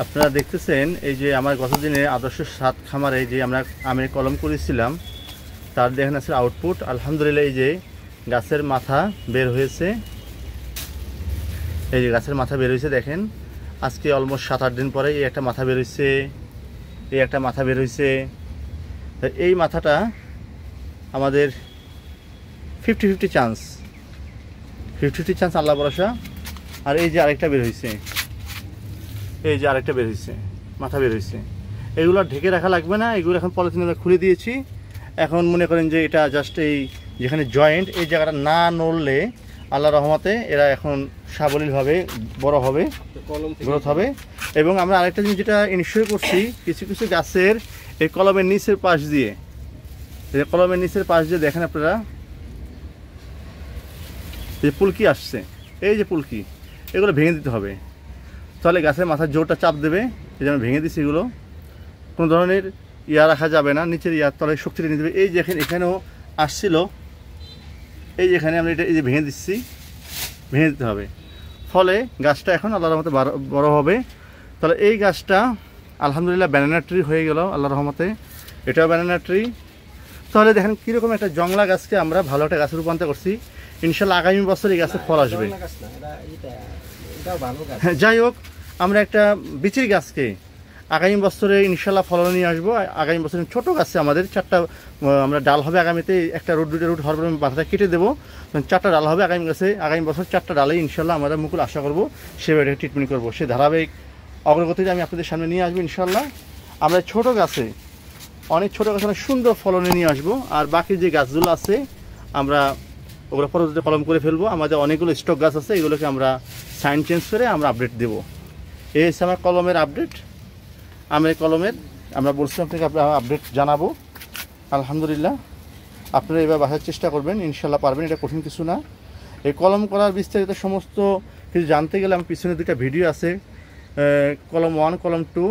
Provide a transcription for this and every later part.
আপনারা দেখতেছেন এই যে আমার গতদিনে আদর্শ সাত খামারে যে আমরা আমের কলম করেছিলাম তার দেখেন আছে আউটপুট। আলহামদুলিল্লাহ এই যে গাছের মাথা বের হয়েছে, এই যে গাছের মাথা বের হয়েছে দেখেন। আজকে অলমোস্ট 7-8 দিন পরে এই একটা মাথা বের হয়েছে, এই একটা মাথা বের হয়েছে। এই মাথাটা আমাদের 50-50 চান্স, 50-50 চান্স, আল্লাহ ভরসা। আর এই যে আরেকটা বের হয়েছে, এই যে আরেকটা বের হয়েছে, মাথা বের হয়েছে। এগুলো ঢেকে রাখা লাগবে না, এগুলো এখন পলিথিন আমরা খুলে দিয়েছি। এখন মনে করেন যে এটা জাস্ট এই যেখানে জয়েন্ট এই জায়গাটা না নড়লে আল্লাহ রহমতে এরা এখন সাবলীলভাবে বড় হবে, গ্রোথ হবে। এবং আমরা আরেকটা জিনিস যেটা ইনশিওর করছি, কিছু কিছু গাছের এই কলমের নিচের পাশ দিয়ে, কলমের নিচের পাশ দিয়ে দেখেন আপনারা যে পুলকি আসছে, এই যে পুলকি, এগুলো ভেঙে দিতে হবে। তাহলে গাছের মাথার জোরটা চাপ দেবে। এই যে আমি ভেঙে দিচ্ছি, এগুলো কোনো ধরনের ইয়া রাখা যাবে না, নিচের ইয়ার তলে শক্তিটা নিয়ে দেবে। এই যে এখানেও আসছিল, এই যে এখানে আমরা এটা এই যে ভেঙে দিচ্ছি, ভেঙে দিতে হবে। ফলে গাছটা এখন আল্লাহর রহমতে বড় হবে। তাহলে এই গাছটা আলহামদুলিল্লাহ ব্যানানা ট্রি হয়ে গেল আল্লাহর রহমতে, এটাও ব্যানানা ট্রি। তাহলে দেখেন কীরকম একটা জংলা গাছকে আমরা ভালো একটা গাছে রূপান্তর করছি। ইনশাল্লাহ আগামী বছর এই গাছে ফল আসবে। যাই হোক, আমরা একটা বিচির গাছকে আগামী বছরে ইনশাল্লাহ ফলন নিয়ে আসবো। আগামী বছরে ছোটো গাছে আমাদের 4টা আমরা ডাল হবে আগামীতে, একটা রুট 2টা রুট হওয়ার পরে আমি বাধাটা কেটে দেবো, 4টা ডাল হবে আগামী গাছে। আগামী বছর 4টা ডালে ইনশাল্লাহ আমরা মুকুল আশা করবো, সেভাবে ট্রিটমেন্ট করবো। সে ধারাবাহিক অগ্রগতিতে আমি আপনাদের সামনে নিয়ে আসবো ইনশাল্লাহ। আমরা ছোটো গাছে, অনেক ছোটো গাছে অনেক সুন্দর ফলনে নিয়ে আসবো। আর বাকি যে গাছগুলো আছে আমরা ওগুলো পরবর্তীতে কলম করে ফেলবো। আমাদের অনেকগুলো স্টক গাছ আছে, এগুলোকে আমরা সাইন চেঞ্জ করে আমরা আপডেট দেবো। এই হচ্ছে আমার কলমের আপডেট, আমের কলমের। আমরা বলছিলাম থেকে আপনারা আপডেট জানাবো। আলহামদুলিল্লাহ আপনারা এবার বাসার চেষ্টা করবেন, ইনশাল্লাহ পারবেন, এটা কঠিন কিছু না। এই কলম করার বিস্তারিত সমস্ত কিছু জানতে গেলে আমার পিছনে 2টা ভিডিও আছে, কলম 1 কলম 2,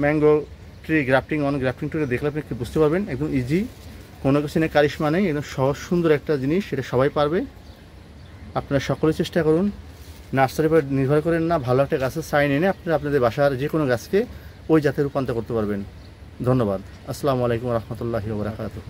ম্যাঙ্গো ট্রি গ্রাফটিং 1 গ্রাফটিং 2 দেখলে আপনি বুঝতে পারবেন। একদম ইজি, কোনো কিছু নিয়ে কারিশমা নেই, একদম সহজ সুন্দর একটা জিনিস, সেটা সবাই পারবে। আপনারা সকলে চেষ্টা করুন, নার্সারির উপর নির্ভর করেন না, ভালো একটা গাছের সাইন এনে আপনারা আপনাদের বাসার যে কোনো গাছকে ওই জাতে রূপান্তর করতে পারবেন। ধন্যবাদ। আসসালামু আলাইকুম রহমতুল্লাহি ওয়া বারাকাতুহু।